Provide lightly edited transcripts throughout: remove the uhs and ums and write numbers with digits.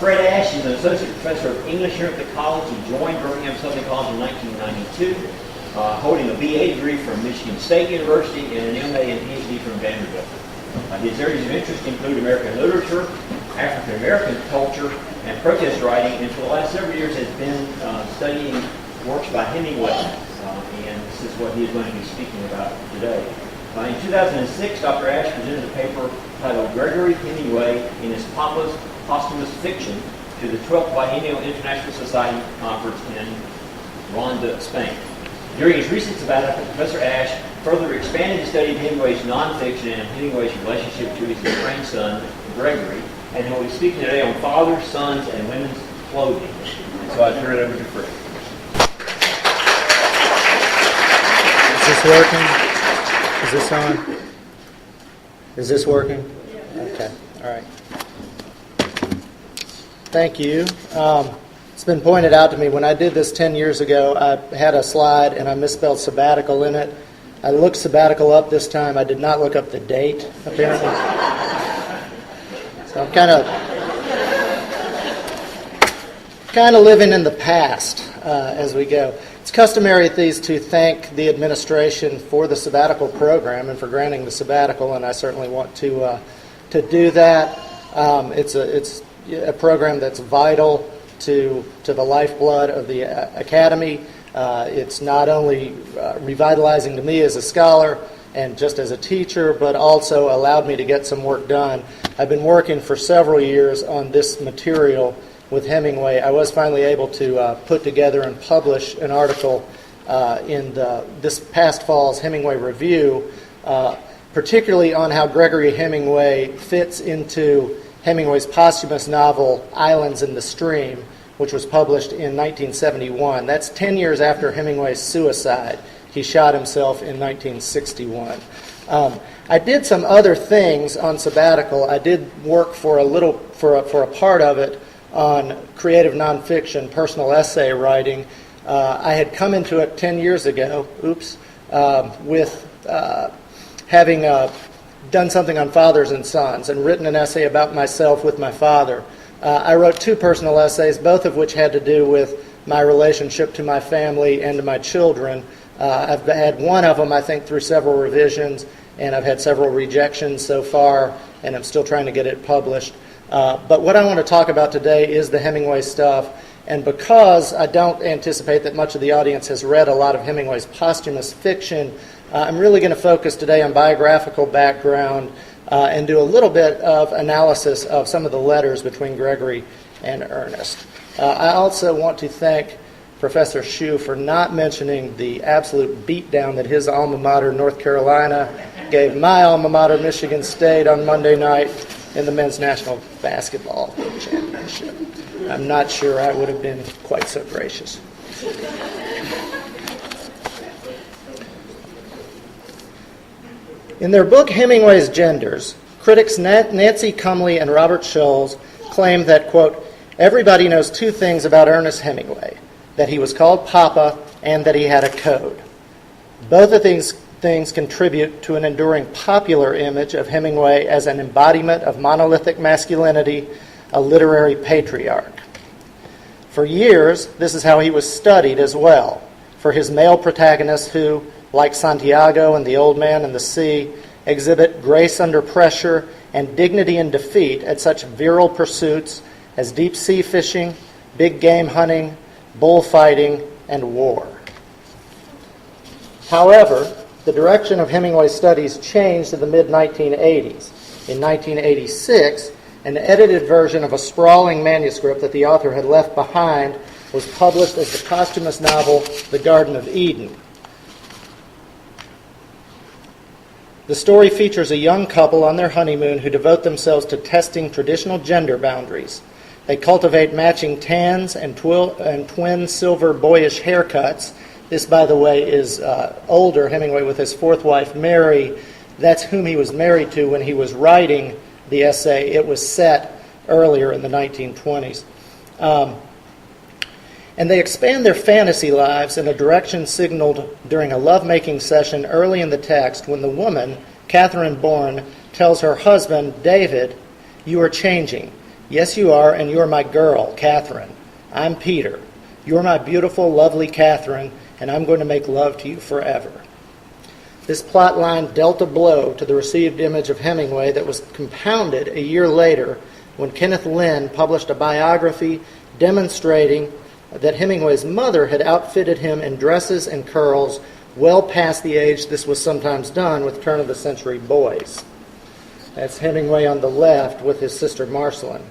Fred Ashe is an associate professor of English here at the college. He joined Birmingham Southern College in 1992, holding a BA degree from Michigan State University and an MA and PhD from Vanderbilt. His areas of interest include American literature, African American culture, and protest writing, and for the last several years has been studying works by Hemingway, and this is what he is going to be speaking about today. In 2006, Dr. Ashe presented a paper titled Gregory, Hemingway in his Posthumous Fiction to the 12th Biennial International Society Conference in Ronda, Spain. During his recent sabbatical, Professor Ashe further expanded his study of Hemingway's nonfiction and Hemingway's relationship to his estranged son, Gregory, and he will be speaking today on fathers, sons, and women's clothing. So I turn it over to Fred. Is this working? Is this on? Is this working? Okay, all right. Thank you. It's been pointed out to me when I did this 10 years ago, I had a slide and I misspelled sabbatical in it. I looked sabbatical up this time. I did not look up the date, apparently. So I'm kind of living in the past as we go. It's customary at these to thank the administration for the sabbatical program and for granting the sabbatical, and I certainly want to do that. It's a program that's vital to the lifeblood of the Academy. It's not only revitalizing to me as a scholar and just as a teacher, but also allowed me to get some work done. I've been working for several years on this material with Hemingway. I was finally able to put together and publish an article in this past fall's Hemingway Review, particularly on how Gregory Hemingway fits into Hemingway's posthumous novel Islands in the Stream, which was published in 1971. That's 10 years after Hemingway's suicide. He shot himself in 1961. I did some other things on sabbatical. I did work for a part of it on creative nonfiction, personal essay writing. I had come into it 10 years ago, with having done something on fathers and sons and written an essay about myself with my father. I wrote 2 personal essays, both of which had to do with my relationship to my family and to my children. I've had one of them, I think, through several revisions, and I've had several rejections so far, and I'm still trying to get it published. But what I want to talk about today is the Hemingway stuff, and because I don't anticipate that much of the audience has read a lot of Hemingway's posthumous fiction, I'm really going to focus today on biographical background and do a little bit of analysis of some of the letters between Gregory and Ernest. I also want to thank Professor Shue for not mentioning the absolute beatdown that his alma mater, North Carolina, gave my alma mater, Michigan State, on Monday night in the men's national basketball championship. I'm not sure I would have been quite so gracious. In their book Hemingway's Genders, critics Nancy Cumley and Robert Scholes claim that, quote, everybody knows 2 things about Ernest Hemingway, that he was called Papa and that he had a code. Both of these things contribute to an enduring popular image of Hemingway as an embodiment of monolithic masculinity, a literary patriarch. For years, this is how he was studied as well, for his male protagonists who, like Santiago and the Old Man and the Sea, exhibit grace under pressure and dignity in defeat at such virile pursuits as deep sea fishing, big game hunting, bullfighting, and war. However, the direction of Hemingway's studies changed in the mid-1980s. In 1986, an edited version of a sprawling manuscript that the author had left behind was published as the posthumous novel The Garden of Eden. The story features a young couple on their honeymoon who devote themselves to testing traditional gender boundaries. They cultivate matching tans and twin silver boyish haircuts. This, by the way, is older Hemingway with his 4th wife, Mary. That's whom he was married to when he was writing the essay. It was set earlier in the 1920s. And they expand their fantasy lives in a direction signaled during a lovemaking session early in the text when the woman, Catherine Bourne, tells her husband, David, you are changing. Yes, you are, and you're my girl, Catherine. I'm Peter. You're my beautiful, lovely Catherine, and I'm going to make love to you forever. This plot line dealt a blow to the received image of Hemingway that was compounded a year later when Kenneth Lynn published a biography demonstrating that Hemingway's mother had outfitted him in dresses and curls well past the age this was sometimes done with turn-of-the-century boys. That's Hemingway on the left with his sister Marceline.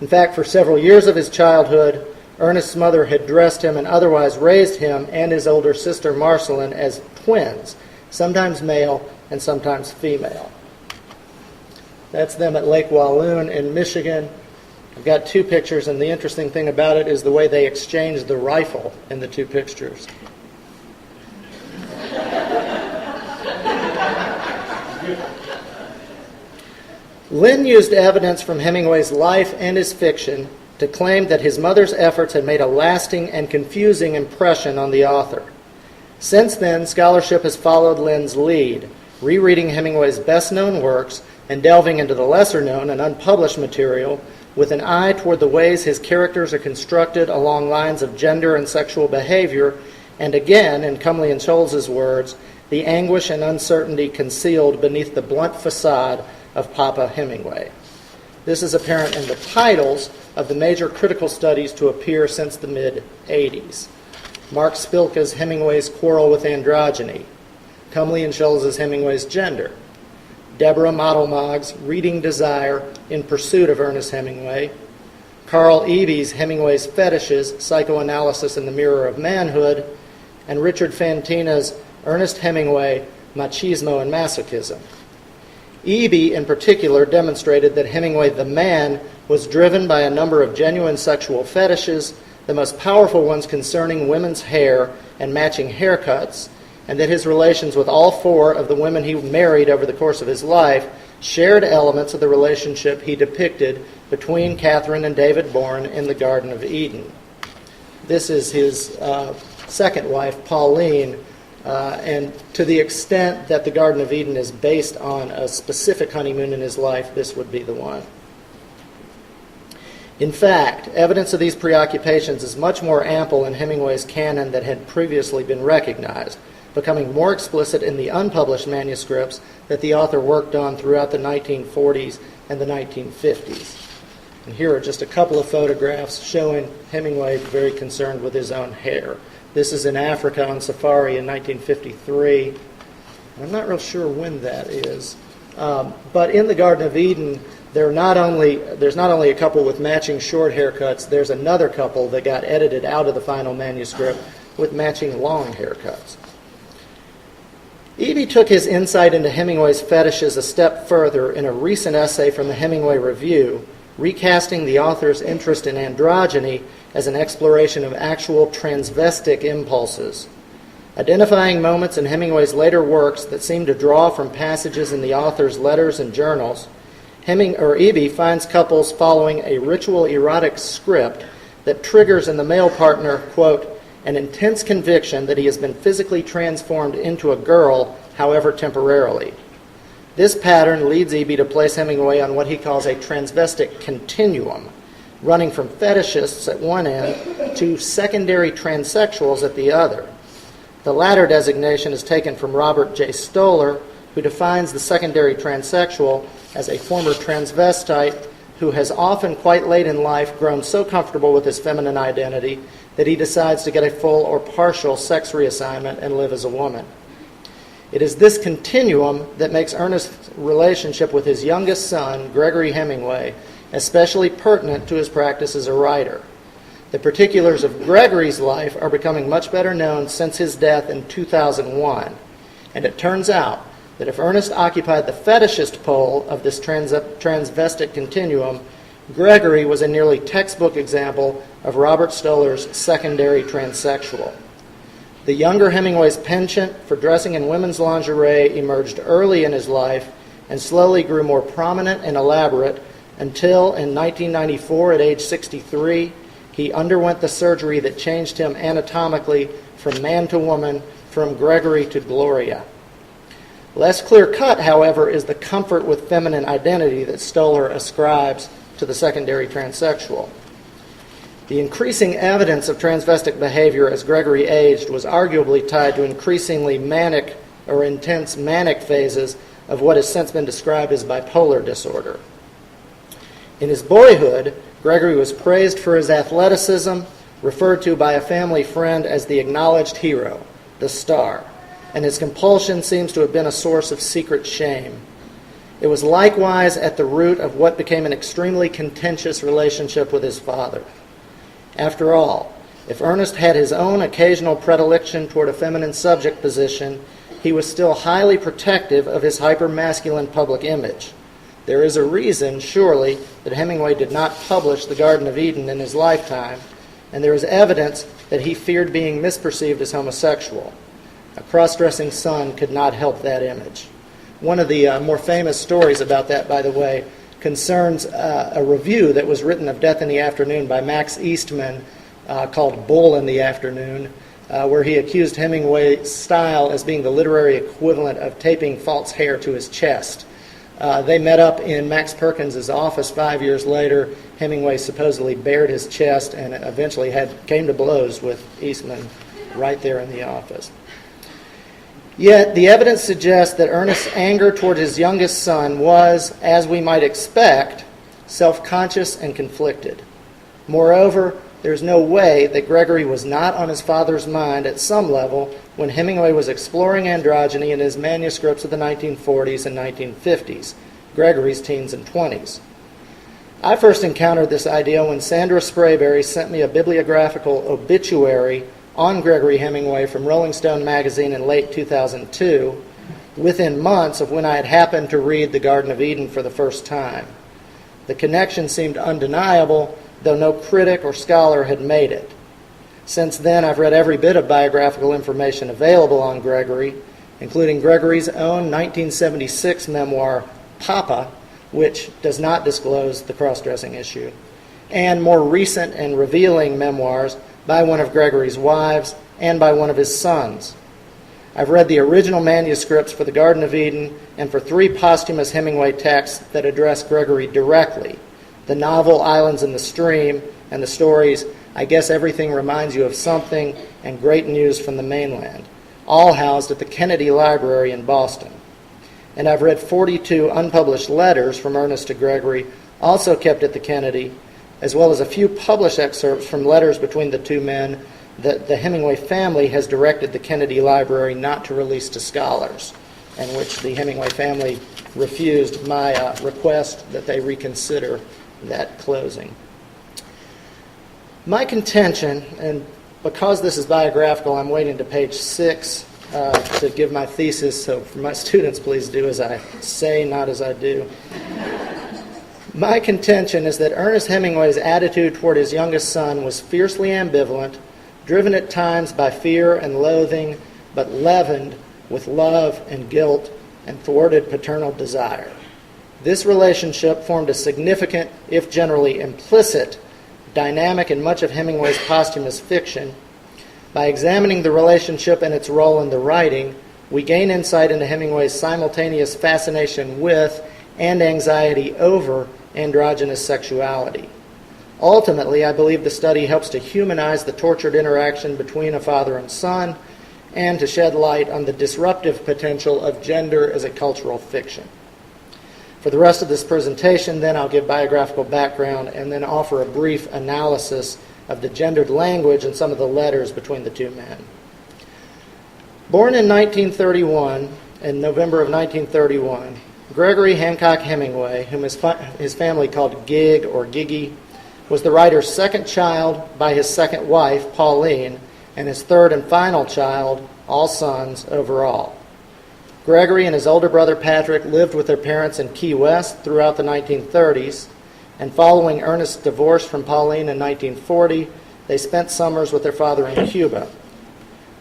In fact, for several years of his childhood, Ernest's mother had dressed him and otherwise raised him and his older sister Marceline as twins, sometimes male and sometimes female. That's them at Lake Walloon in Michigan. I've got two pictures, and the interesting thing about it is the way they exchanged the rifle in the two pictures. Lynn used evidence from Hemingway's life and his fiction to claim that his mother's efforts had made a lasting and confusing impression on the author. Since then, scholarship has followed Lynn's lead, rereading Hemingway's best-known works and delving into the lesser-known and unpublished material with an eye toward the ways his characters are constructed along lines of gender and sexual behavior, and again, in Cumley and Scholz's words, the anguish and uncertainty concealed beneath the blunt facade of Papa Hemingway. This is apparent in the titles of the major critical studies to appear since the mid-'80s. Mark Spilka's Hemingway's Quarrel with Androgyny, Cumley and Scholz's Hemingway's Gender, Deborah Modelmog's Reading Desire in Pursuit of Ernest Hemingway, Carl Eby's Hemingway's Fetishes, Psychoanalysis in the Mirror of Manhood, and Richard Fantina's Ernest Hemingway, Machismo and Masochism. Eby, in particular, demonstrated that Hemingway the man was driven by a number of genuine sexual fetishes, the most powerful ones concerning women's hair and matching haircuts, and that his relations with all four of the women he married over the course of his life shared elements of the relationship he depicted between Catherine and David Bourne in the Garden of Eden. This is his second wife, Pauline, and to the extent that the Garden of Eden is based on a specific honeymoon in his life, this would be the one. In fact, evidence of these preoccupations is much more ample in Hemingway's canon than had previously been recognized, becoming more explicit in the unpublished manuscripts that the author worked on throughout the 1940s and the 1950s. And here are just a couple of photographs showing Hemingway very concerned with his own hair. This is in Africa on safari in 1953. I'm not real sure when that is. But in the Garden of Eden, there's not only a couple with matching short haircuts, there's another couple that got edited out of the final manuscript with matching long haircuts. Eby took his insight into Hemingway's fetishes a step further in a recent essay from the Hemingway Review, recasting the author's interest in androgyny as an exploration of actual transvestic impulses. Identifying moments in Hemingway's later works that seem to draw from passages in the author's letters and journals, Eby finds couples following a ritual erotic script that triggers in the male partner, quote, an intense conviction that he has been physically transformed into a girl, however temporarily. This pattern leads Eby to place Hemingway on what he calls a transvestic continuum, running from fetishists at one end to secondary transsexuals at the other. The latter designation is taken from Robert J. Stoller, who defines the secondary transsexual as a former transvestite who has often quite late in life grown so comfortable with his feminine identity that he decides to get a full or partial sex reassignment and live as a woman. It is this continuum that makes Ernest's relationship with his youngest son, Gregory Hemingway, especially pertinent to his practice as a writer. The particulars of Gregory's life are becoming much better known since his death in 2001, and it turns out that if Ernest occupied the fetishist pole of this transvestic continuum, Gregory was a nearly textbook example of Robert Stoller's secondary transsexual. The younger Hemingway's penchant for dressing in women's lingerie emerged early in his life and slowly grew more prominent and elaborate until in 1994, at age 63, he underwent the surgery that changed him anatomically from man to woman, from Gregory to Gloria. Less clear-cut, however, is the comfort with feminine identity that Stoller ascribes to the secondary transsexual. The increasing evidence of transvestic behavior as Gregory aged was arguably tied to increasingly manic or intense manic phases of what has since been described as bipolar disorder. In his boyhood, Gregory was praised for his athleticism, referred to by a family friend as the acknowledged hero, the star, and his compulsion seems to have been a source of secret shame. It was likewise at the root of what became an extremely contentious relationship with his father. After all, if Ernest had his own occasional predilection toward a feminine subject position, he was still highly protective of his hyper-masculine public image. There is a reason, surely, that Hemingway did not publish The Garden of Eden in his lifetime, and there is evidence that he feared being misperceived as homosexual. A cross-dressing son could not help that image. One of the more famous stories about that, by the way, concerns a review that was written of Death in the Afternoon by Max Eastman called Bull in the Afternoon, where he accused Hemingway's style as being the literary equivalent of taping false hair to his chest. They met up in Max Perkins' office 5 years later. Hemingway supposedly bared his chest and eventually came to blows with Eastman right there in the office. Yet the evidence suggests that Ernest's anger toward his youngest son was, as we might expect, self-conscious and conflicted. Moreover, there's no way that Gregory was not on his father's mind at some level when Hemingway was exploring androgyny in his manuscripts of the 1940s and 1950s, Gregory's teens and 20s. I first encountered this idea when Sandra Sprayberry sent me a bibliographical obituary on Gregory Hemingway from Rolling Stone magazine in late 2002, within months of when I had happened to read The Garden of Eden for the first time. The connection seemed undeniable, though no critic or scholar had made it. Since then, I've read every bit of biographical information available on Gregory, including Gregory's own 1976 memoir, Papa, which does not disclose the cross-dressing issue, and more recent and revealing memoirs by one of Gregory's wives and by one of his sons. I've read the original manuscripts for The Garden of Eden and for 3 posthumous Hemingway texts that address Gregory directly: the novel Islands in the Stream and the stories I Guess Everything Reminds You of Something and Great News from the Mainland, all housed at the Kennedy Library in Boston. And I've read 42 unpublished letters from Ernest to Gregory, also kept at the Kennedy, as well as a few published excerpts from letters between the two men that the Hemingway family has directed the Kennedy Library not to release to scholars, and which the Hemingway family refused my request that they reconsider that closing. My contention, and because this is biographical, I'm waiting to page 6 to give my thesis, so for my students, please do as I say, not as I do. My contention is that Ernest Hemingway's attitude toward his youngest son was fiercely ambivalent, driven at times by fear and loathing, but leavened with love and guilt and thwarted paternal desire. This relationship formed a significant, if generally implicit, dynamic in much of Hemingway's posthumous fiction. By examining the relationship and its role in the writing, we gain insight into Hemingway's simultaneous fascination with and anxiety over androgynous sexuality. Ultimately, I believe the study helps to humanize the tortured interaction between a father and son and to shed light on the disruptive potential of gender as a cultural fiction. For the rest of this presentation, then, I'll give biographical background and then offer a brief analysis of the gendered language in some of the letters between the two men. Born in 1931, in November of 1931, Gregory Hancock Hemingway, whom his family called Gig or Giggy, was the writer's second child by his second wife, Pauline, and his third and final child, all sons overall. Gregory and his older brother Patrick lived with their parents in Key West throughout the 1930s, and following Ernest's divorce from Pauline in 1940, they spent summers with their father in Cuba.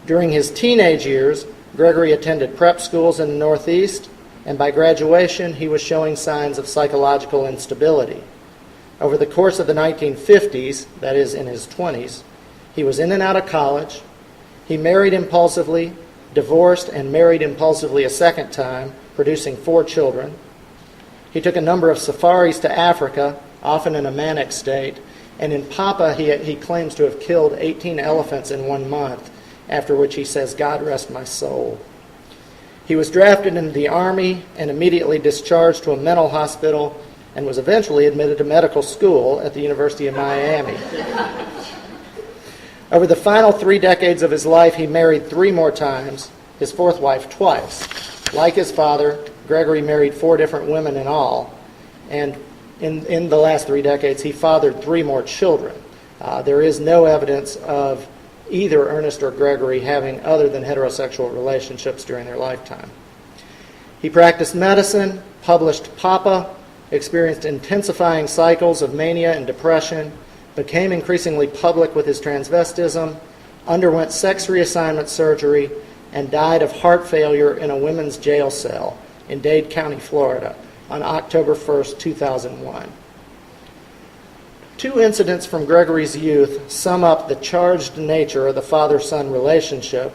During his teenage years, Gregory attended prep schools in the Northeast, and by graduation, he was showing signs of psychological instability. Over the course of the 1950s, that is, in his 20s, he was in and out of college. He married impulsively, divorced and married impulsively a second time, producing 4 children. He took a number of safaris to Africa, often in a manic state, and in Papa he claims to have killed 18 elephants in 1 month, after which he says, "God rest my soul." He was drafted into the Army and immediately discharged to a mental hospital and was eventually admitted to medical school at the University of Miami. Over the final 3 decades of his life, he married 3 more times, his 4th wife twice. Like his father, Gregory married 4 different women in all, and in the last 3 decades, he fathered 3 more children. There is no evidence of either Ernest or Gregory having other than heterosexual relationships during their lifetime. He practiced medicine, published Papa, experienced intensifying cycles of mania and depression, became increasingly public with his transvestism, underwent sex reassignment surgery, and died of heart failure in a women's jail cell in Dade County, Florida, on October 1st, 2001. 2 incidents from Gregory's youth sum up the charged nature of the father-son relationship,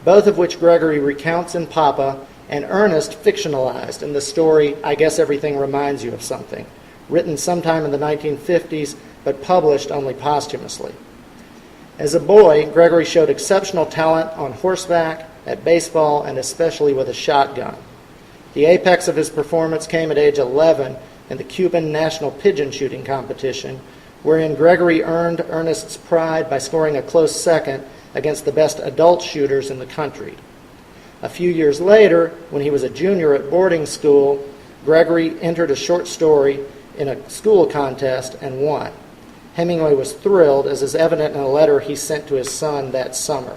both of which Gregory recounts in Papa and Ernest fictionalized in the story I Guess Everything Reminds You of Something, written sometime in the 1950s but published only posthumously. As a boy, Gregory showed exceptional talent on horseback, at baseball, and especially with a shotgun. The apex of his performance came at age 11 in the Cuban National Pigeon Shooting Competition, wherein Gregory earned Ernest's pride by scoring a close second against the best adult shooters in the country. A few years later, when he was a junior at boarding school, Gregory entered a short story in a school contest and won. Hemingway was thrilled, as is evident in a letter he sent to his son that summer.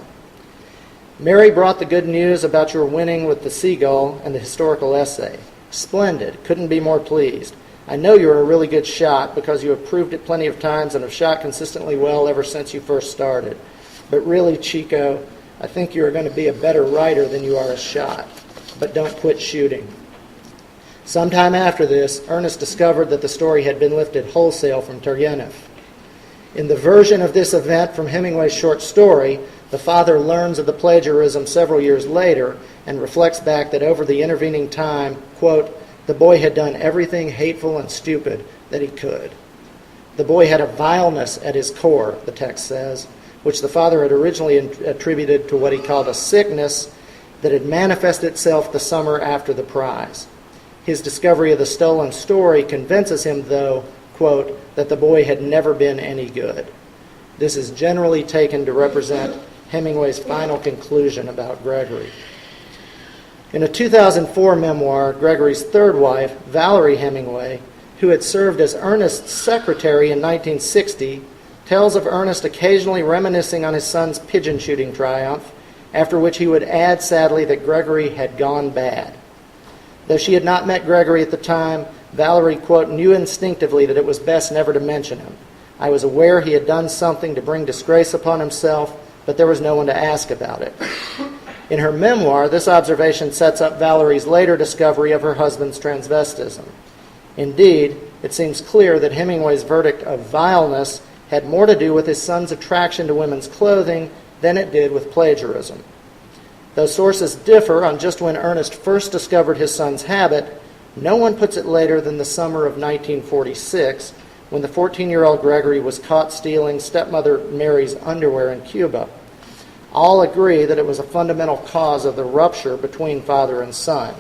"Mary brought the good news about your winning with the Seagull and the historical essay. Splendid. Couldn't be more pleased. I know you're a really good shot because you have proved it plenty of times and have shot consistently well ever since you first started. But really, Chico, I think you are going to be a better writer than you are a shot. But don't quit shooting." Sometime after this, Ernest discovered that the story had been lifted wholesale from Turgenev. In the version of this event from Hemingway's short story, the father learns of the plagiarism several years later and reflects back that over the intervening time, quote, "the boy had done everything hateful and stupid that he could." The boy had a vileness at his core, the text says, which the father had originally attributed to what he called a sickness that had manifested itself the summer after the prize. His discovery of the stolen story convinces him, though, quote, that the boy had never been any good. This is generally taken to represent Hemingway's final conclusion about Gregory. In a 2004 memoir, Gregory's 3rd wife, Valerie Hemingway, who had served as Ernest's secretary in 1960, tells of Ernest occasionally reminiscing on his son's pigeon shooting triumph, after which he would add sadly that Gregory had gone bad. Though she had not met Gregory at the time, Valerie, quote, "knew instinctively that it was best never to mention him. I was aware he had done something to bring disgrace upon himself, but there was no one to ask about it." In her memoir, this observation sets up Valerie's later discovery of her husband's transvestism. Indeed, it seems clear that Hemingway's verdict of vileness had more to do with his son's attraction to women's clothing than it did with plagiarism. Though sources differ on just when Ernest first discovered his son's habit, no one puts it later than the summer of 1946, when the 14-year-old Gregory was caught stealing stepmother Mary's underwear in Cuba. All agree that it was a fundamental cause of the rupture between father and son.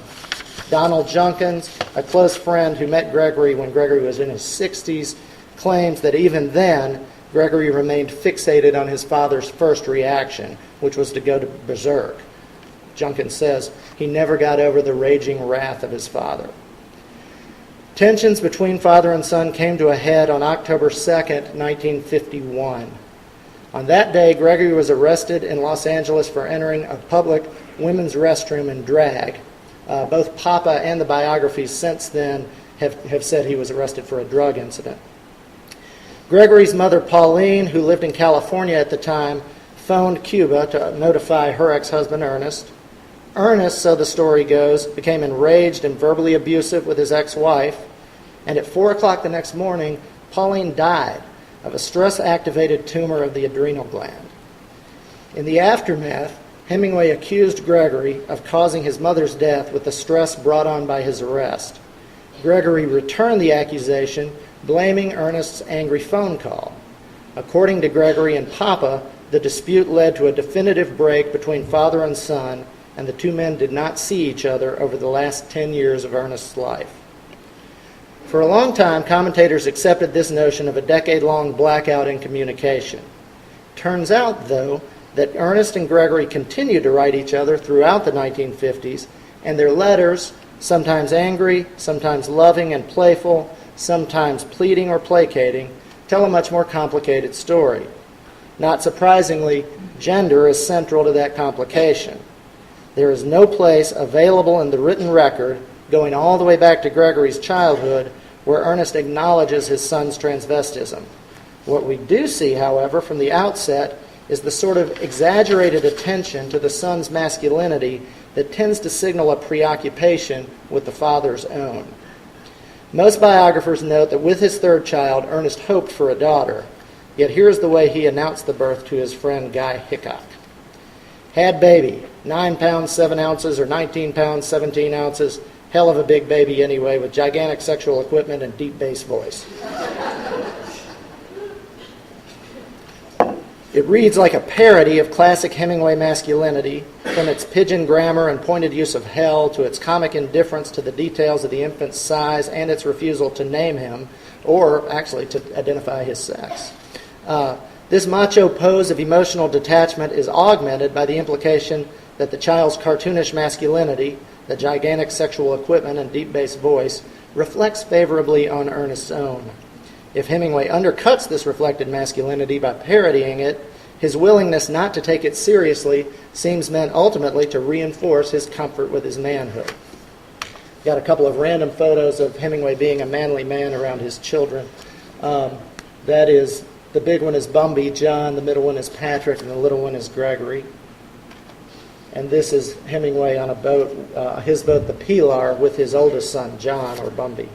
Donald Junkins, a close friend who met Gregory when Gregory was in his 60s, claims that even then, Gregory remained fixated on his father's first reaction, which was to go to berserk. Junkins says he never got over the raging wrath of his father. Tensions between father and son came to a head on October 2nd, 1951. On that day, Gregory was arrested in Los Angeles for entering a public women's restroom in drag. Both Papa and the biographies since then have said he was arrested for a drug incident. Gregory's mother, Pauline, who lived in California at the time, phoned Cuba to notify her ex-husband, Ernest. Ernest, so the story goes, became enraged and verbally abusive with his ex-wife, and at 4 o'clock the next morning, Pauline died of a stress-activated tumor of the adrenal gland. In the aftermath, Hemingway accused Gregory of causing his mother's death with the stress brought on by his arrest. Gregory returned the accusation, blaming Ernest's angry phone call. According to Gregory and Papa, the dispute led to a definitive break between father and son, and the two men did not see each other over the last 10 years of Ernest's life. For a long time, commentators accepted this notion of a decade-long blackout in communication. Turns out, though, that Ernest and Gregory continued to write each other throughout the 1950s, and their letters, sometimes angry, sometimes loving and playful, sometimes pleading or placating, tell a much more complicated story. Not surprisingly, gender is central to that complication. There is no place available in the written record, going all the way back to Gregory's childhood, where Ernest acknowledges his son's transvestism. What we do see, however, from the outset is the sort of exaggerated attention to the son's masculinity that tends to signal a preoccupation with the father's own. Most biographers note that with his third child, Ernest hoped for a daughter. Yet here's the way he announced the birth to his friend Guy Hickok. Had baby, 9 pounds 7 ounces or 19 pounds 17 ounces, hell of a big baby anyway, with gigantic sexual equipment and deep bass voice. It reads like a parody of classic Hemingway masculinity, from its pidgin grammar and pointed use of hell to its comic indifference to the details of the infant's size and its refusal to name him, or actually to identify his sex. This macho pose of emotional detachment is augmented by the implication that the child's cartoonish masculinity, the gigantic sexual equipment and deep bass voice, reflects favorably on Ernest's own. If Hemingway undercuts this reflected masculinity by parodying it, his willingness not to take it seriously seems meant ultimately to reinforce his comfort with his manhood. Got a couple of random photos of Hemingway being a manly man around his children. That is, the big one is Bumby, John, the middle one is Patrick, and the little one is Gregory. And this is Hemingway on a boat, his boat, the Pilar, with his oldest son, John, or Bumby.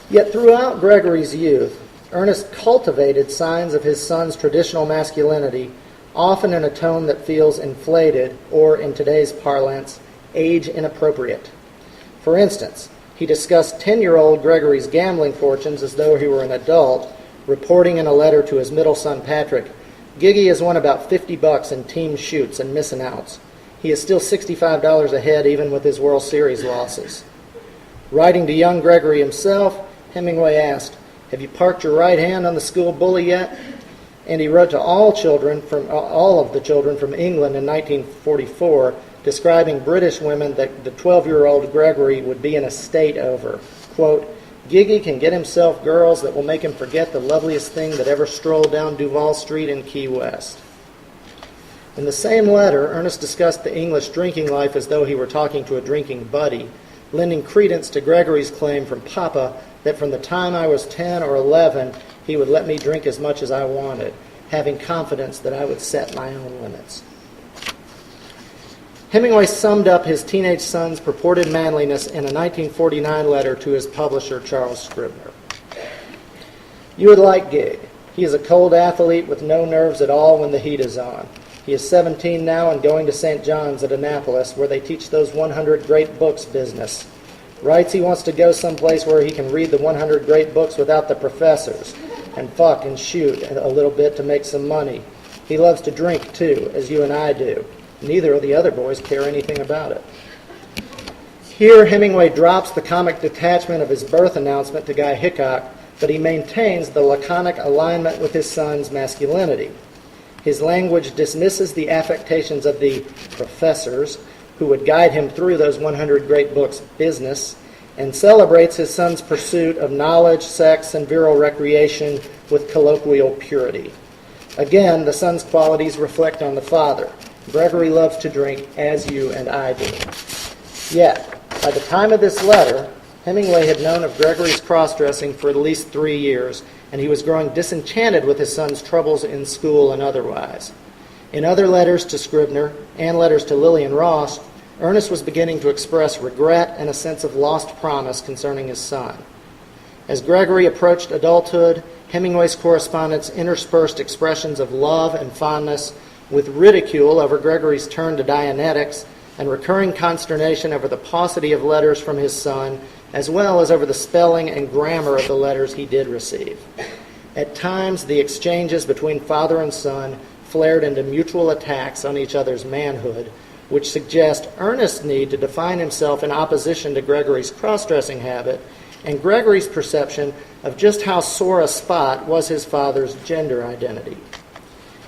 Yet throughout Gregory's youth, Ernest cultivated signs of his son's traditional masculinity, often in a tone that feels inflated, or in today's parlance, age inappropriate. For instance, he discussed 10-year-old Gregory's gambling fortunes as though he were an adult, reporting in a letter to his middle son Patrick, "Giggy has won about $50 in team shoots and missing outs. He is still $65 ahead even with his World Series losses." Writing to young Gregory himself, Hemingway asked, "Have you parked your right hand on the school bully yet?" And he wrote to all of the children from England in 1944, describing British women that the 12-year-old Gregory would be in a state over. Quote, "Giggy can get himself girls that will make him forget the loveliest thing that ever strolled down Duval Street in Key West." In the same letter, Ernest discussed the English drinking life as though he were talking to a drinking buddy, lending credence to Gregory's claim from Papa that from the time I was 10 or 11, he would let me drink as much as I wanted, having confidence that I would set my own limits. Hemingway summed up his teenage son's purported manliness in a 1949 letter to his publisher, Charles Scribner. "You would like Gig. He is a cold athlete with no nerves at all when the heat is on. He is 17 now and going to St. John's at Annapolis, where they teach those 100 great books business. Writes he wants to go someplace where he can read the 100 great books without the professors, and fuck and shoot a little bit to make some money. He loves to drink, too, as you and I do. Neither of the other boys care anything about it." Here, Hemingway drops the comic detachment of his birth announcement to Guy Hickok, but he maintains the laconic alignment with his son's masculinity. His language dismisses the affectations of the professors who would guide him through those 100 great books business, and celebrates his son's pursuit of knowledge, sex, and virile recreation with colloquial purity. Again, the son's qualities reflect on the father. Gregory loves to drink as you and I do. Yet, by the time of this letter, Hemingway had known of Gregory's cross-dressing for at least 3 years, and he was growing disenchanted with his son's troubles in school and otherwise. In other letters to Scribner and letters to Lillian Ross, Ernest was beginning to express regret and a sense of lost promise concerning his son. As Gregory approached adulthood, Hemingway's correspondence interspersed expressions of love and fondness with ridicule over Gregory's turn to Dianetics and recurring consternation over the paucity of letters from his son as well as over the spelling and grammar of the letters he did receive. At times, the exchanges between father and son flared into mutual attacks on each other's manhood, which suggest Ernest's need to define himself in opposition to Gregory's cross-dressing habit and Gregory's perception of just how sore a spot was his father's gender identity.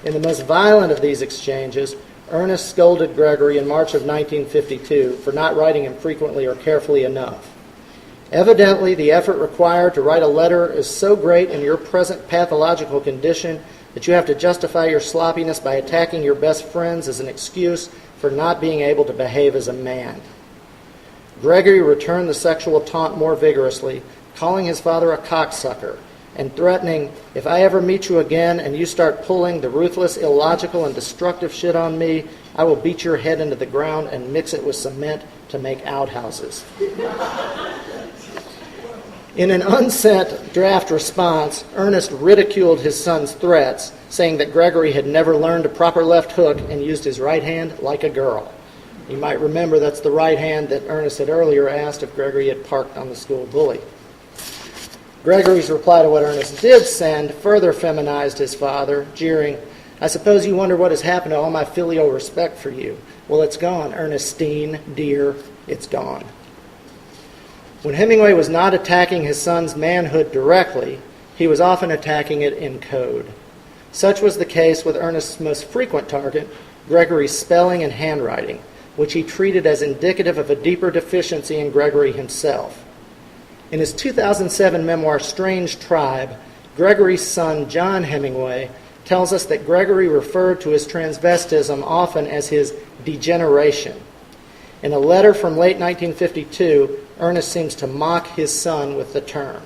In the most violent of these exchanges, Ernest scolded Gregory in March of 1952 for not writing him frequently or carefully enough. Evidently, the effort required to write a letter is so great in your present pathological condition that you have to justify your sloppiness by attacking your best friends as an excuse for not being able to behave as a man. Gregory returned the sexual taunt more vigorously, calling his father a cocksucker and threatening, "If I ever meet you again and you start pulling the ruthless, illogical, and destructive shit on me, I will beat your head into the ground and mix it with cement to make outhouses." In an unsent draft response, Ernest ridiculed his son's threats, saying that Gregory had never learned a proper left hook and used his right hand like a girl. You might remember that's the right hand that Ernest had earlier asked if Gregory had parked on the school bully. Gregory's reply to what Ernest did send further feminized his father, jeering, "I suppose you wonder what has happened to all my filial respect for you. Well, it's gone, Ernestine, dear, it's gone." When Hemingway was not attacking his son's manhood directly, he was often attacking it in code. Such was the case with Ernest's most frequent target, Gregory's spelling and handwriting, which he treated as indicative of a deeper deficiency in Gregory himself. In his 2007 memoir, Strange Tribe, Gregory's son, John Hemingway, tells us that Gregory referred to his transvestism often as his degeneration. In a letter from late 1952, Ernest seems to mock his son with the term.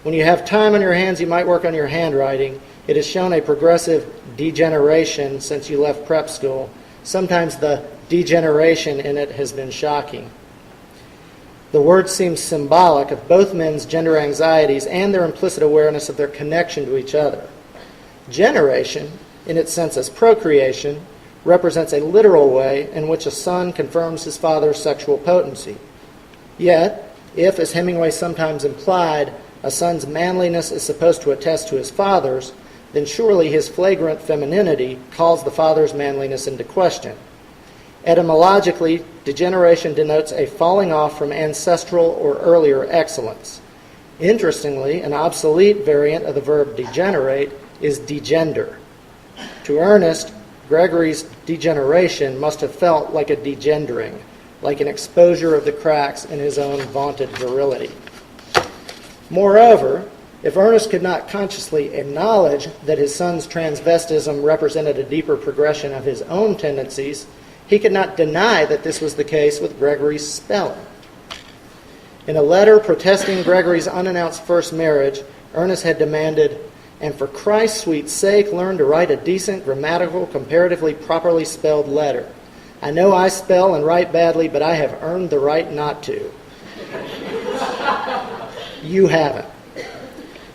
When you have time on your hands, you might work on your handwriting. It has shown a progressive degeneration since you left prep school. Sometimes the degeneration in it has been shocking. The word seems symbolic of both men's gender anxieties and their implicit awareness of their connection to each other. Generation, in its sense as procreation, represents a literal way in which a son confirms his father's sexual potency. Yet, if, as Hemingway sometimes implied, a son's manliness is supposed to attest to his father's, then surely his flagrant femininity calls the father's manliness into question. Etymologically, degeneration denotes a falling off from ancestral or earlier excellence. Interestingly, an obsolete variant of the verb degenerate is degender. To Ernest, Gregory's degeneration must have felt like a degendering, like an exposure of the cracks in his own vaunted virility. Moreover, if Ernest could not consciously acknowledge that his son's transvestism represented a deeper progression of his own tendencies, he could not deny that this was the case with Gregory's spelling. In a letter protesting Gregory's unannounced first marriage, Ernest had demanded, "And for Christ's sweet sake, learn to write a decent, grammatical, comparatively properly spelled letter. I know I spell and write badly, but I have earned the right not to." You haven't.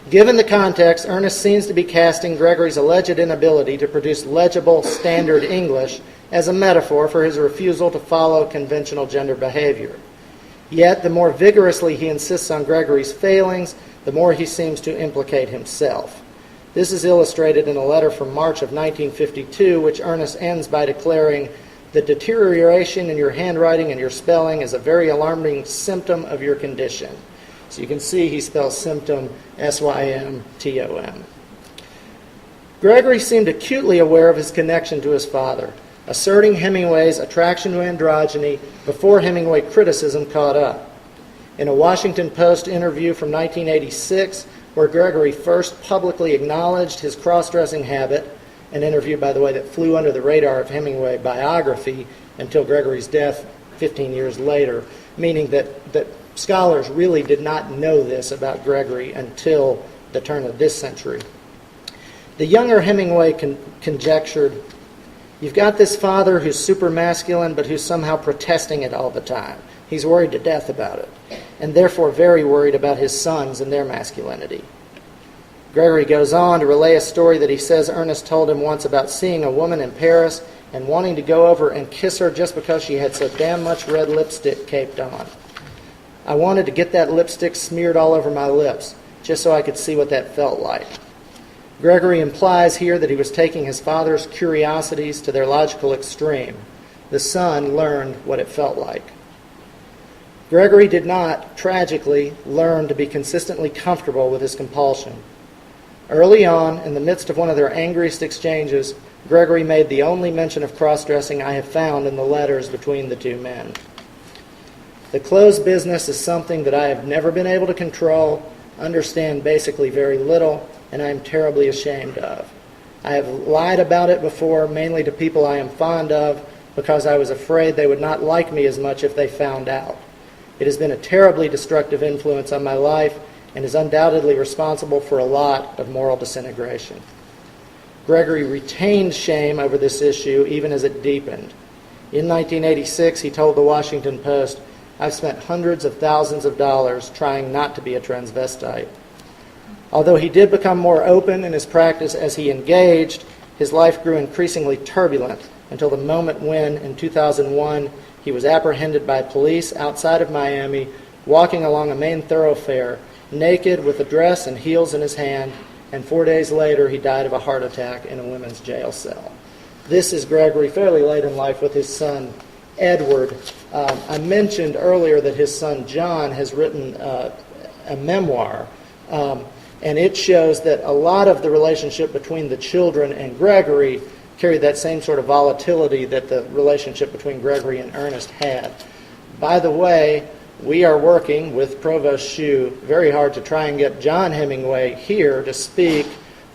Given the context, Ernest seems to be casting Gregory's alleged inability to produce legible standard English as a metaphor for his refusal to follow conventional gender behavior. Yet, the more vigorously he insists on Gregory's failings, the more he seems to implicate himself. This is illustrated in a letter from March of 1952, which Ernest ends by declaring, "The deterioration in your handwriting and your spelling is a very alarming symptom of your condition." So you can see he spells symptom S-Y-M-T-O-M. Gregory seemed acutely aware of his connection to his father, asserting Hemingway's attraction to androgyny before Hemingway criticism caught up. In a Washington Post interview from 1986, where Gregory first publicly acknowledged his cross-dressing habit, an interview, by the way, that flew under the radar of Hemingway biography until Gregory's death 15 years later, meaning that scholars really did not know this about Gregory until the turn of this century. The younger Hemingway conjectured, "You've got this father who's super masculine, but who's somehow protesting it all the time. He's worried to death about it, and therefore very worried about his sons and their masculinity." Gregory goes on to relay a story that he says Ernest told him once about seeing a woman in Paris and wanting to go over and kiss her just because she had so damn much red lipstick caped on. I wanted to get that lipstick smeared all over my lips, just so I could see what that felt like. Gregory implies here that he was taking his father's curiosities to their logical extreme. The son learned what it felt like. Gregory did not, tragically, learn to be consistently comfortable with his compulsion. Early on, in the midst of one of their angriest exchanges, Gregory made the only mention of cross-dressing I have found in the letters between the two men. The clothes business is something that I have never been able to control, understand basically very little, and I am terribly ashamed of. I have lied about it before, mainly to people I am fond of, because I was afraid they would not like me as much if they found out. It has been a terribly destructive influence on my life and is undoubtedly responsible for a lot of moral disintegration. Gregory retained shame over this issue even as it deepened. In 1986, he told the Washington Post, "I've spent hundreds of thousands of dollars trying not to be a transvestite." Although he did become more open in his practice as he engaged, his life grew increasingly turbulent until the moment when, in 2001, he was apprehended by police outside of Miami, walking along a main thoroughfare, naked with a dress and heels in his hand, and 4 days later he died of a heart attack in a women's jail cell. This is Gregory fairly late in life with his son, Edward. I mentioned earlier that his son, John, has written a memoir, and it shows that a lot of the relationship between the children and Gregory carried that same sort of volatility that the relationship between Gregory and Ernest had. By the way, we are working with Provost Shue very hard to try and get John Hemingway here to speak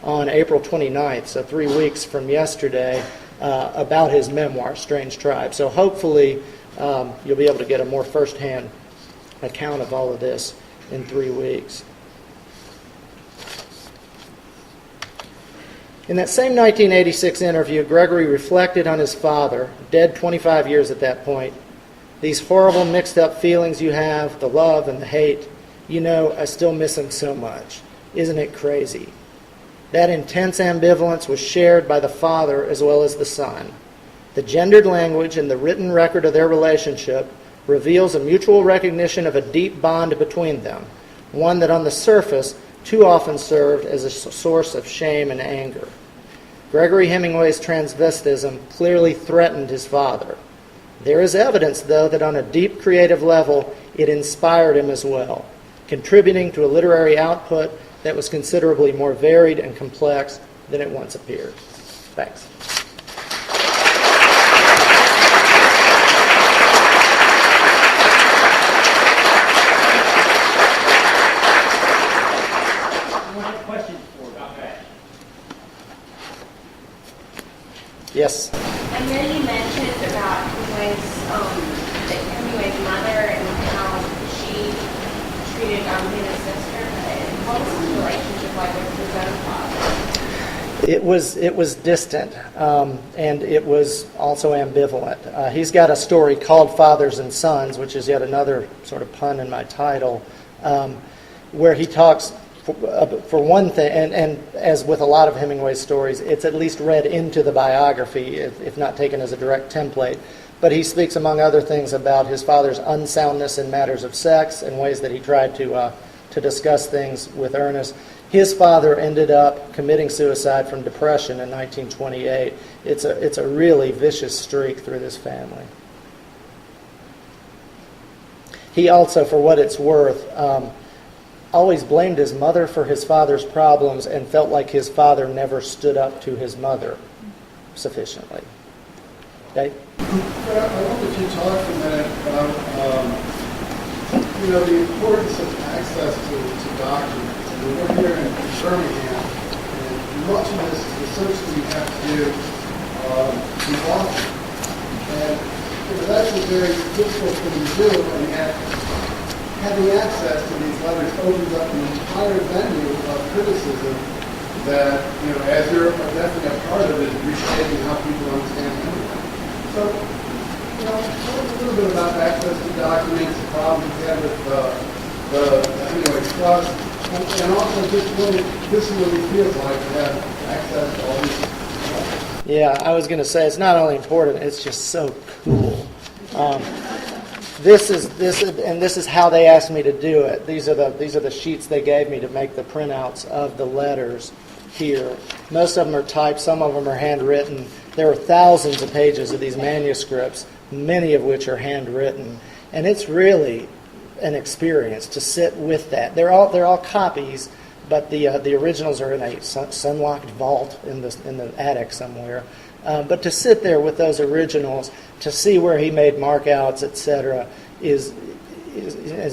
on April 29th, so 3 weeks from yesterday, about his memoir, Strange Tribe. So hopefully you'll be able to get a more firsthand account of all of this in 3 weeks. In that same 1986 interview, Gregory reflected on his father, dead 25 years at that point. "These horrible mixed-up feelings you have, the love and the hate, you know, I still miss him so much. Isn't it crazy?" That intense ambivalence was shared by the father as well as the son. The gendered language in the written record of their relationship reveals a mutual recognition of a deep bond between them, one that on the surface too often served as a source of shame and anger. Gregory Hemingway's transvestism clearly threatened his father. There is evidence, though, that on a deep creative level, it inspired him as well, contributing to a literary output that was considerably more varied and complex than it once appeared. Thanks. Questions for Dr. Ashe? Yes. I know you mentioned about Hemingway's mother and how she treated his sister. What was his relationship like with his own father? It was distant, and it was also ambivalent. He's got a story called Fathers and Sons, which is yet another sort of pun in my title, where he talks, for one thing, and as with a lot of Hemingway's stories, it's at least read into the biography, if not taken as a direct template. But he speaks, among other things, about his father's unsoundness in matters of sex and ways that he tried to discuss things with Ernest. His father ended up committing suicide from depression in 1928. It's a really vicious streak through this family. He also, for what it's worth, always blamed his mother for his father's problems and felt like his father never stood up to his mother sufficiently. Dave? I wonder if you talk a minute about the importance of access to documents. And we're here in Birmingham, and much of this essentially you have to do in Boston. And that's a very difficult thing to do, and yet having access to these letters opens up an entire venue of criticism that, as you're definitely a part of it, reshaping how people understand Hemingway. So, talk a little bit about access to documents, the problems you had with the Hemingway Trust, and also just what this really feels like to have access to all these. Yeah, I was going to say it's not only important, it's just so cool. this is how they asked me to do it. These are the sheets they gave me to make the printouts of the letters here. Most of them are typed, some of them are handwritten. There are thousands of pages of these manuscripts, many of which are handwritten, and it's really an experience to sit with that. They're all copies, but the originals are in a sun-locked vault in the attic somewhere. But to sit there with those originals, to see where he made markouts, etc., is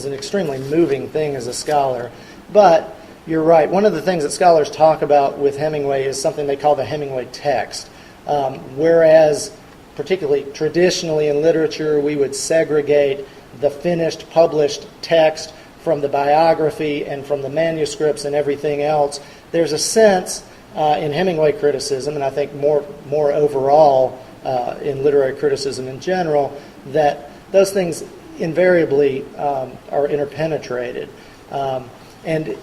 an extremely moving thing as a scholar. But you're right. One of the things that scholars talk about with Hemingway is something they call the Hemingway text. Whereas, particularly traditionally in literature, we would segregate the finished, published text from the biography and from the manuscripts and everything else. There's a sense in Hemingway criticism, and I think more overall in literary criticism in general, that those things invariably are interpenetrated. And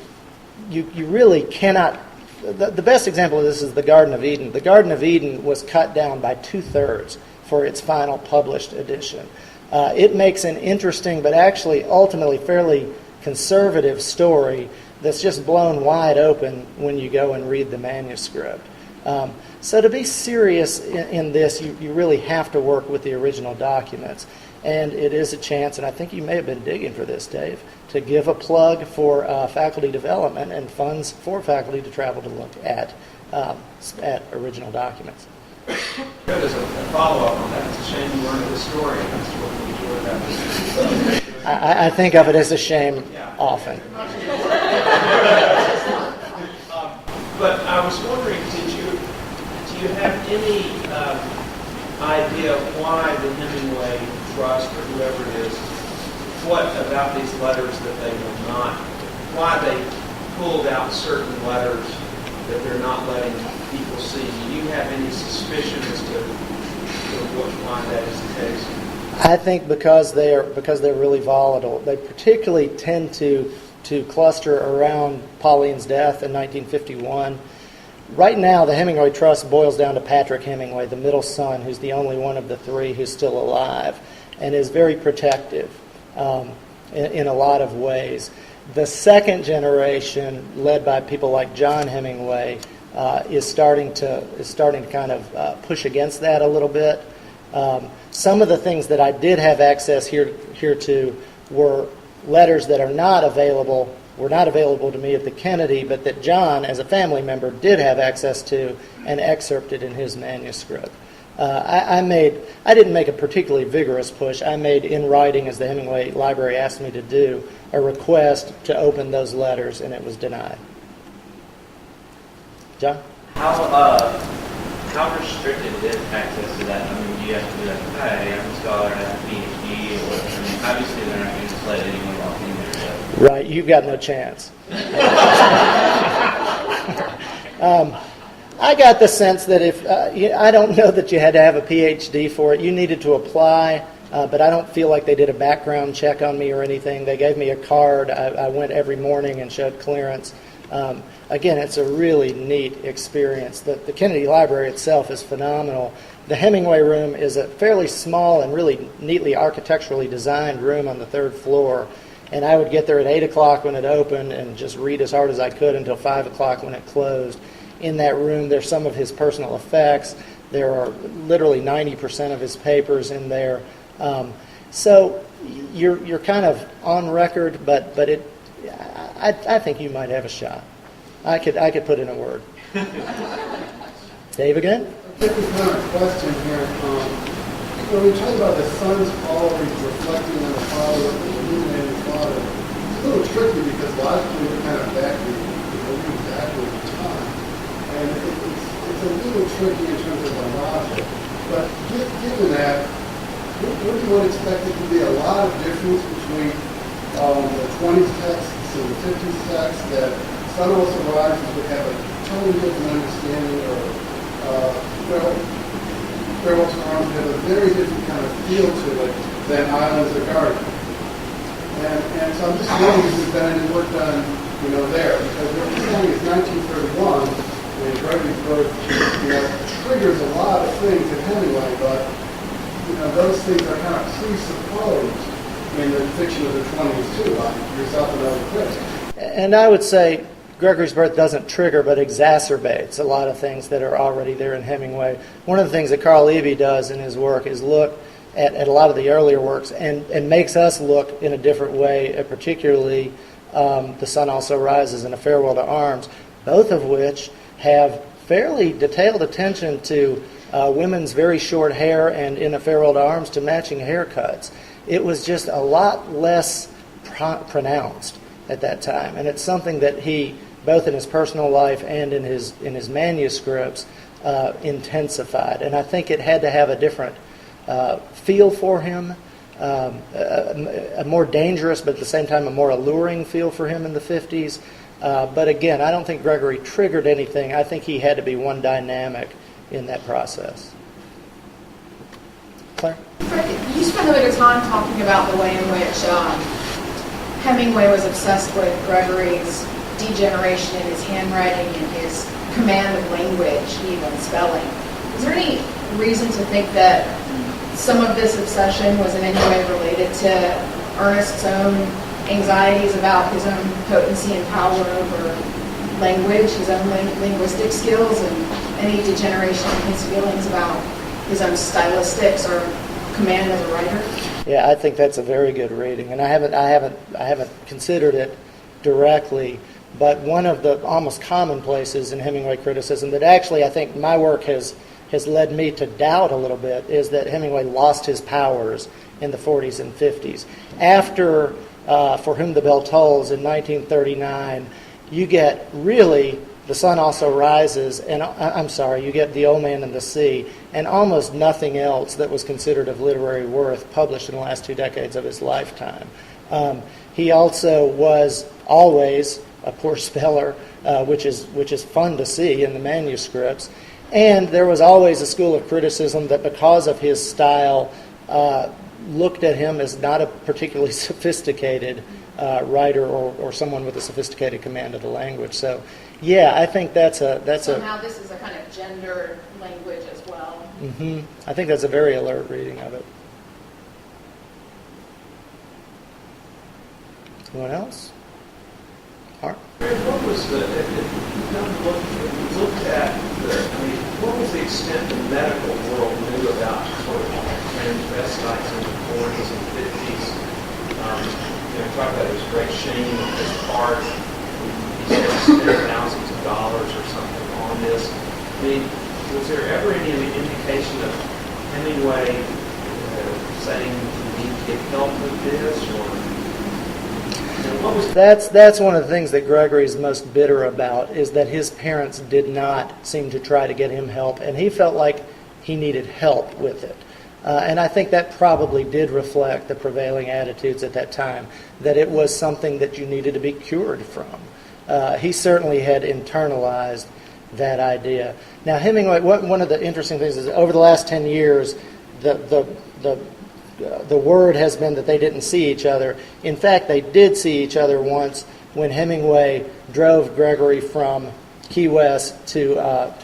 you really cannot... The best example of this is the Garden of Eden. The Garden of Eden was cut down by 2/3 for its final published edition. It makes an interesting but actually ultimately fairly conservative story that's just blown wide open when you go and read the manuscript. So to be serious in this, you really have to work with the original documents. And it is a chance, and I think you may have been digging for this, Dave, to give a plug for faculty development and funds for faculty to travel to look at original documents. Good. As a follow-up on that, it's a shame you weren't a historian. That's what we enjoyed that. I think of it as a shame often. But I was wondering, do you have any idea why the Hemingway Trust or whoever it is, what about these letters that they will not, why they pulled out certain letters that they're not letting people see? Do you have any suspicion as to why that is the case? I think because they're really volatile. They particularly tend to cluster around Pauline's death in 1951. Right now, the Hemingway Trust boils down to Patrick Hemingway, the middle son, who's the only one of the three who's still alive, and is very protective in a lot of ways. The second generation, led by people like John Hemingway, is starting to kind of push against that a little bit. Some of the things that I did have access here to were letters that were not available to me at the Kennedy, but that John, as a family member, did have access to and excerpted in his manuscript. I didn't make a particularly vigorous push. I made in writing, as the Hemingway Library asked me to do, a request to open those letters, and it was denied. John? How restricted is access to that? I mean, do you have to be like, hey, I'm a scholar, I have a PhD, or, I mean, obviously they're not going to just let anyone walk in there. So. Right, you've got no chance. I got the sense that if, I don't know that you had to have a PhD for it. You needed to apply, but I don't feel like they did a background check on me or anything. They gave me a card. I went every morning and showed clearance. Again, it's a really neat experience. The Kennedy Library itself is phenomenal. The Hemingway room is a fairly small and really neatly architecturally designed room on the third floor. And I would get there at 8 o'clock when it opened and just read as hard as I could until 5 o'clock when it closed. In that room, there's some of his personal effects. There are literally 90% of his papers in there. So you're kind of on record, but I think you might have a shot. I could put in a word. Dave again? I think we kind of question here. When we talk about the son's always reflecting on the father, illuminating the father, it's a little tricky because logically we're kind of backward in time. And it's a little tricky in terms of the logic. But given that, wouldn't one expect it to be a lot of difference between the 20s texts and the 50s texts, that some of us arrivals would have a totally different understanding, or Farewell to Arms would have a very different kind of feel to it than Islands of Garden. And so I'm just wondering if there's been any work done, there, because what you're saying is 1931, when Gregory's birth, triggers a lot of things in Hemingway, but those things are kind of presupposed mean, the fiction of the 20s too, like yourself and other critics. And I would say Gregory's birth doesn't trigger but exacerbates a lot of things that are already there in Hemingway. One of the things that Carl Levy does in his work is look at a lot of the earlier works and makes us look in a different way, particularly The Sun Also Rises and A Farewell to Arms, both of which have fairly detailed attention to women's very short hair and in A Farewell to Arms to matching haircuts. It was just a lot less pronounced at that time, and it's something that he, both in his personal life and in his manuscripts, intensified. And I think it had to have a different feel for him, a more dangerous but at the same time a more alluring feel for him in the 50s. But again, I don't think Gregory triggered anything. I think he had to be one dynamic in that process. Claire? You spent a bit of time talking about the way in which Hemingway was obsessed with Gregory's degeneration in his handwriting and his command of language, even spelling. Is there any reason to think that some of this obsession was in any way related to Ernest's own anxieties about his own potency and power over language, his own linguistic skills, and any degeneration in his feelings about his own stylistics or command as a writer? Yeah, I think that's a very good reading, and I haven't considered it directly, but one of the almost commonplaces in Hemingway criticism that actually I think my work has led me to doubt a little bit is that Hemingway lost his powers in the 40s and 50s. After For Whom the Bell Tolls in 1939, you get really The Sun Also Rises, and you get The Old Man and the Sea, and almost nothing else that was considered of literary worth published in the last 2 decades of his lifetime. He also was always a poor speller, which is fun to see in the manuscripts. And there was always a school of criticism that because of his style looked at him as not a particularly sophisticated writer or someone with a sophisticated command of the language. So, yeah, I think somehow this is a kind of gendered language as well. Mm-hmm. I think that's a very alert reading of it. Anyone else? Mark? What was the, if you looked at what was the extent the medical world knew about sort of transvestites in the 40s and 50s? Talk about his great shame of his art. He spent thousands of dollars or something on this. I mean, was there ever any indication of Hemingway saying he need to get help with this, or? That's one of the things that Gregory's most bitter about, is that his parents did not seem to try to get him help, and he felt like he needed help with it. And I think that probably did reflect the prevailing attitudes at that time, that it was something that you needed to be cured from. He certainly had internalized that idea. Now, Hemingway, one of the interesting things is over the last 10 years, the word has been that they didn't see each other. In fact, they did see each other once when Hemingway drove Gregory from Key West to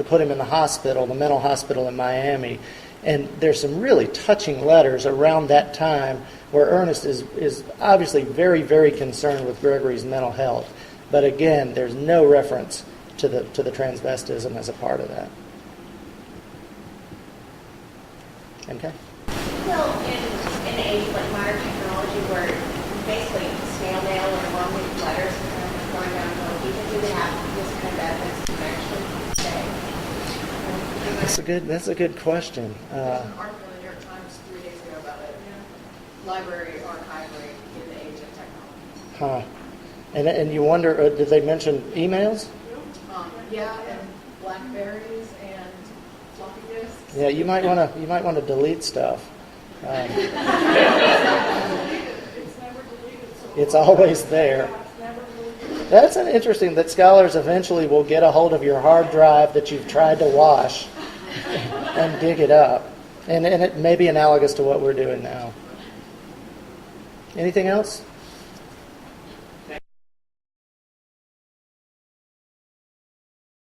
put him in the hospital, the mental hospital in Miami. And there's some really touching letters around that time where Ernest is obviously very, very concerned with Gregory's mental health. But again, there's no reference to the transvestism as a part of that. Okay. Well, in an age like modern technology where basically snail mail or long-winded letters are going down the road, do you think we would have this kind of evidence to actually say? That's a good question. There's an article in the New York Times 3 days ago about it. Library archivery in the age of technology. And you wonder, did they mention emails? Yeah, and Blackberries and floppy disks. Yeah, you might want to delete stuff. It's never deleted. It's always there. That's an interesting that scholars eventually will get a hold of your hard drive that you've tried to wash and dig it up. And it may be analogous to what we're doing now. Anything else?